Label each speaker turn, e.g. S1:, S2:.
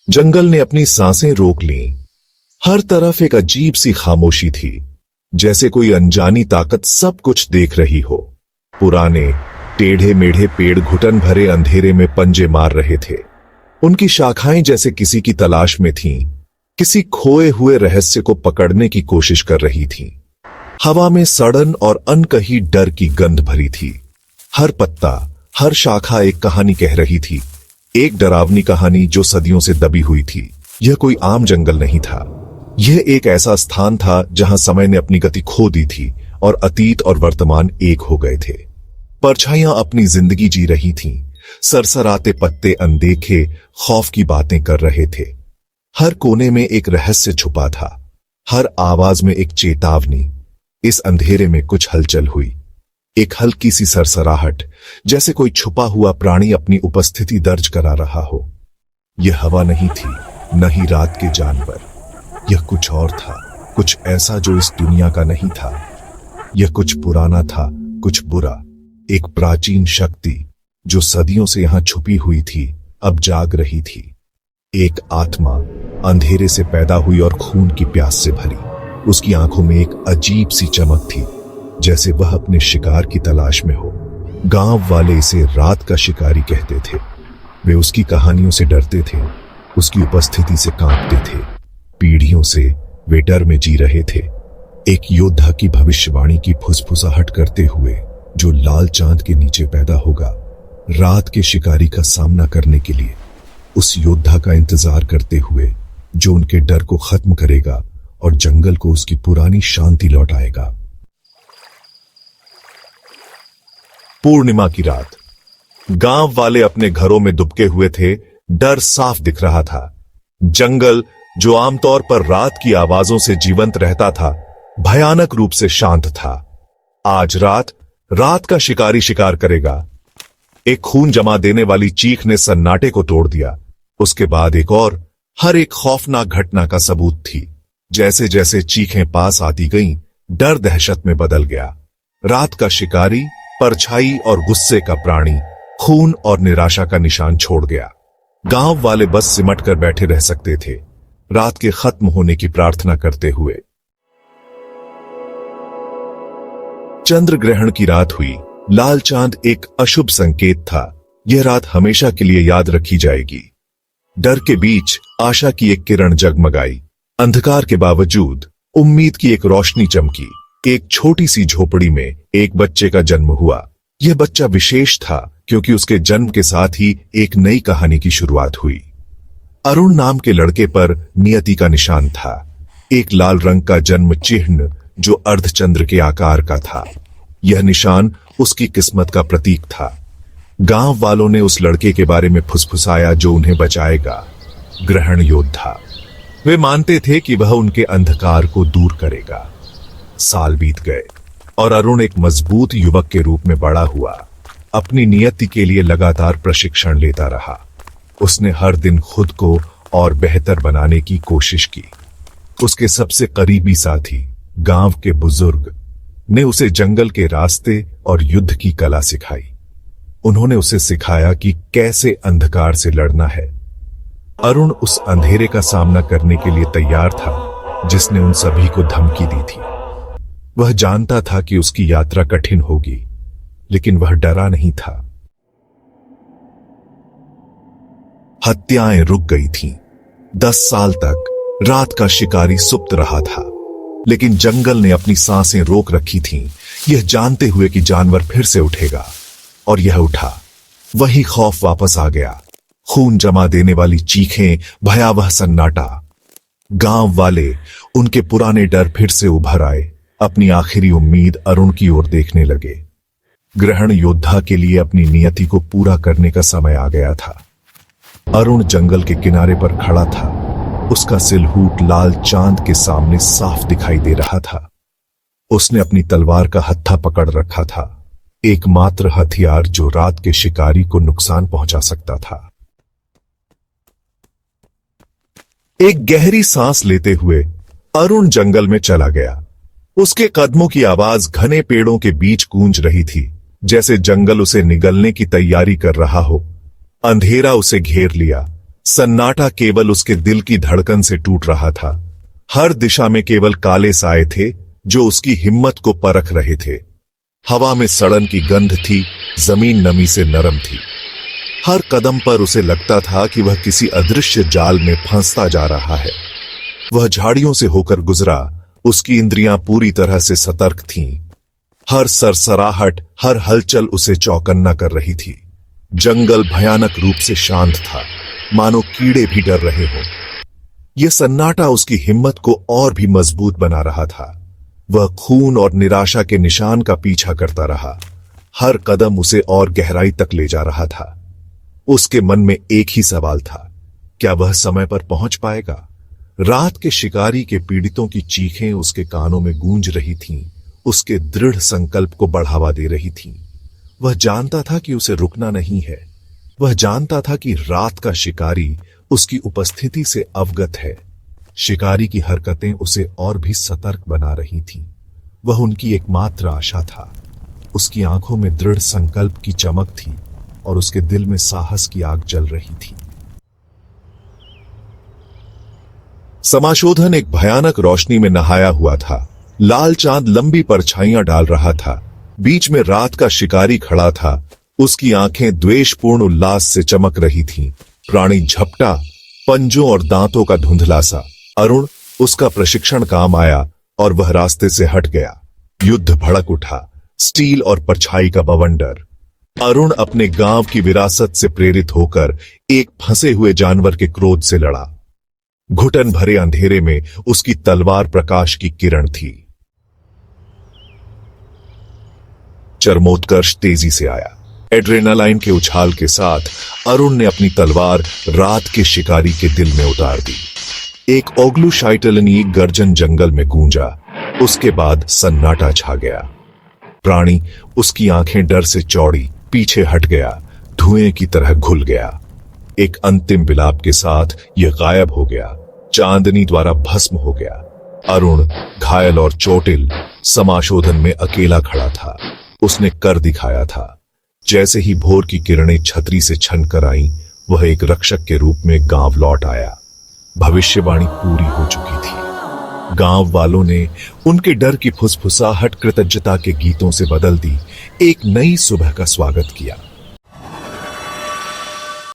S1: जंगल ने अपनी सांसें रोक लीं। हर तरफ एक अजीब सी खामोशी थी, जैसे कोई अनजानी ताकत सब कुछ देख रही हो। पुराने टेढ़े मेढ़े पेड़ घुटन भरे अंधेरे में पंजे मार रहे थे। उनकी शाखाएं जैसे किसी की तलाश में थीं, किसी खोए हुए रहस्य को पकड़ने की कोशिश कर रही थीं। हवा में सड़न और अनकही डर की गंध भरी थी। हर पत्ता, हर शाखा एक कहानी कह रही थी, एक डरावनी कहानी जो सदियों से दबी हुई थी। यह कोई आम जंगल नहीं था। यह एक ऐसा स्थान था जहां समय ने अपनी गति खो दी थी और अतीत और वर्तमान एक हो गए थे। परछाइयां अपनी जिंदगी जी रही थीं, सरसराते पत्ते अनदेखे खौफ की बातें कर रहे थे। हर कोने में एक रहस्य छुपा था, हर आवाज में एक चेतावनी। इस अंधेरे में कुछ हलचल हुई, एक हल्की सी सरसराहट, जैसे कोई छुपा हुआ प्राणी अपनी उपस्थिति दर्ज करा रहा हो। यह हवा नहीं थी, न ही रात के जानवर। यह कुछ और था, कुछ ऐसा जो इस दुनिया का नहीं था। यह कुछ पुराना था, कुछ बुरा। एक प्राचीन शक्ति जो सदियों से यहां छुपी हुई थी, अब जाग रही थी। एक आत्मा अंधेरे से पैदा हुई और खून की प्यास से भरी। उसकी आंखों में एक अजीब सी चमक थी, जैसे वह अपने शिकार की तलाश में हो। गांव वाले इसे रात का शिकारी कहते थे। वे उसकी कहानियों से डरते थे, उसकी उपस्थिति से कांपते थे। पीढ़ियों से वे डर में जी रहे थे, एक योद्धा की भविष्यवाणी की फुसफुसाहट करते हुए जो लाल चांद के नीचे पैदा होगा, रात के शिकारी का सामना करने के लिए। उस योद्धा का इंतजार करते हुए जो उनके डर को खत्म करेगा और जंगल को उसकी पुरानी शांति लौटाएगा। पूर्णिमा की रात। गांव वाले अपने घरों में दुबके हुए थे। डर साफ दिख रहा था। जंगल जो आमतौर पर रात की आवाजों से जीवंत रहता था, भयानक रूप से शांत था। आज रात का शिकारी शिकार करेगा। एक खून जमा देने वाली चीख ने सन्नाटे को तोड़ दिया। उसके बाद एक और, हर एक खौफनाक घटना का सबूत थी। जैसे जैसे चीखें पास आती गईं, डर दहशत में बदल गया। रात का शिकारी परछाई और गुस्से का प्राणी, खून और निराशा का निशान छोड़ गया। गांव वाले बस सिमट कर बैठे रह सकते थे, रात के खत्म होने की प्रार्थना करते हुए। चंद्र ग्रहण की रात हुई। लाल चांद एक अशुभ संकेत था। यह रात हमेशा के लिए याद रखी जाएगी। डर के बीच आशा की एक किरण जगमगाई। अंधकार के बावजूद उम्मीद की एक रोशनी चमकी। एक छोटी सी झोपड़ी में एक बच्चे का जन्म हुआ। यह बच्चा विशेष था क्योंकि उसके जन्म के साथ ही एक नई कहानी की शुरुआत हुई। अरुण नाम के लड़के पर नियति का निशान था, एक लाल रंग का जन्म चिन्ह जो अर्धचंद्र के आकार का था। यह निशान उसकी किस्मत का प्रतीक था। गांव वालों ने उस लड़के के बारे में फुसफुसाया जो उन्हें बचाएगा, ग्रहण योद्धा। वे मानते थे कि वह उनके अंधकार को दूर करेगा। साल बीत गए और अरुण एक मजबूत युवक के रूप में बड़ा हुआ। अपनी नियति के लिए लगातार प्रशिक्षण लेता रहा। उसने हर दिन खुद को और बेहतर बनाने की कोशिश की। उसके सबसे करीबी साथी, गांव के बुजुर्ग, ने उसे जंगल के रास्ते और युद्ध की कला सिखाई। उन्होंने उसे सिखाया कि कैसे अंधकार से लड़ना है। अरुण उस अंधेरे का सामना करने के लिए तैयार था जिसने उन सभी को धमकी दी थी। वह जानता था कि उसकी यात्रा कठिन होगी, लेकिन वह डरा नहीं था। हत्याएं रुक गई थीं। 10 साल तक रात का शिकारी सुप्त रहा था, लेकिन जंगल ने अपनी सांसें रोक रखी थीं, यह जानते हुए कि जानवर फिर से उठेगा। और यह उठा। वही खौफ वापस आ गया। खून जमा देने वाली चीखें, भयावह सन्नाटा। गांव वाले, उनके पुराने डर फिर से उभर आए। अपनी आखिरी उम्मीद अरुण की ओर देखने लगे। ग्रहण योद्धा के लिए अपनी नियति को पूरा करने का समय आ गया था। अरुण जंगल के किनारे पर खड़ा था। उसका सिलहूट लाल चांद के सामने साफ दिखाई दे रहा था। उसने अपनी तलवार का हत्था पकड़ रखा था, एकमात्र हथियार जो रात के शिकारी को नुकसान पहुंचा सकता था। एक गहरी सांस लेते हुए अरुण जंगल में चला गया। उसके कदमों की आवाज घने पेड़ों के बीच गूंज रही थी, जैसे जंगल उसे निगलने की तैयारी कर रहा हो। अंधेरा उसे घेर लिया, सन्नाटा केवल उसके दिल की धड़कन से टूट रहा था। हर दिशा में केवल काले साए थे जो उसकी हिम्मत को परख रहे थे। हवा में सड़न की गंध थी, जमीन नमी से नरम थी। हर कदम पर उसे लगता था कि वह किसी अदृश्य जाल में फंसता जा रहा है। वह झाड़ियों से होकर गुजरा, उसकी इंद्रियां पूरी तरह से सतर्क थीं। हर सरसराहट, हर हलचल उसे चौकन्ना कर रही थी। जंगल भयानक रूप से शांत था, मानो कीड़े भी डर रहे हों। यह सन्नाटा उसकी हिम्मत को और भी मजबूत बना रहा था। वह खून और निराशा के निशान का पीछा करता रहा। हर कदम उसे और गहराई तक ले जा रहा था। उसके मन में एक ही सवाल था, क्या वह समय पर पहुंच पाएगा? रात के शिकारी के पीड़ितों की चीखें उसके कानों में गूंज रही थीं, उसके दृढ़ संकल्प को बढ़ावा दे रही थीं। वह जानता था कि उसे रुकना नहीं है। वह जानता था कि रात का शिकारी उसकी उपस्थिति से अवगत है। शिकारी की हरकतें उसे और भी सतर्क बना रही थीं। वह उनकी एकमात्र आशा था। उसकी आंखों में दृढ़ संकल्प की चमक थी और उसके दिल में साहस की आग जल रही थी। समाशोधन एक भयानक रोशनी में नहाया हुआ था। लाल चांद लंबी परछाइयां डाल रहा था। बीच में रात का शिकारी खड़ा था। उसकी आंखें द्वेषपूर्ण उल्लास से चमक रही थीं। प्राणी झपटा, पंजों और दांतों का धुंधला सा। अरुण, उसका प्रशिक्षण काम आया और वह रास्ते से हट गया। युद्ध भड़क उठा, स्टील और परछाई का बवंडर। अरुण अपने गांव की विरासत से प्रेरित होकर एक फंसे हुए जानवर के क्रोध से लड़ा। घुटन भरे अंधेरे में उसकी तलवार प्रकाश की किरण थी। चरमोत्कर्ष तेजी से आया। एड्रेनालाइन के उछाल के साथ अरुण ने अपनी तलवार रात के शिकारी के दिल में उतार दी। एक ओग्लुशाइटलनी गर्जन जंगल में गूंजा। उसके बाद सन्नाटा छा गया। प्राणी, उसकी आंखें डर से चौड़ी, पीछे हट गया, धुएं की तरह घुल गया। एक अंतिम विलाप के साथ यह गायब हो गया, चांदनी द्वारा भस्म हो गया। अरुण, घायल और चोटिल, समाशोधन में अकेला खड़ा था। उसने कर दिखाया था। जैसे ही भोर की किरणें छतरी से छनकर आईं, वह एक रक्षक के रूप में गांव लौट आया। भविष्यवाणी पूरी हो चुकी थी। गांव वालों ने उनके डर की फुसफुसाहट कृतज्ञता के गीतों से बदल दी। एक नई सुबह का स्वागत किया।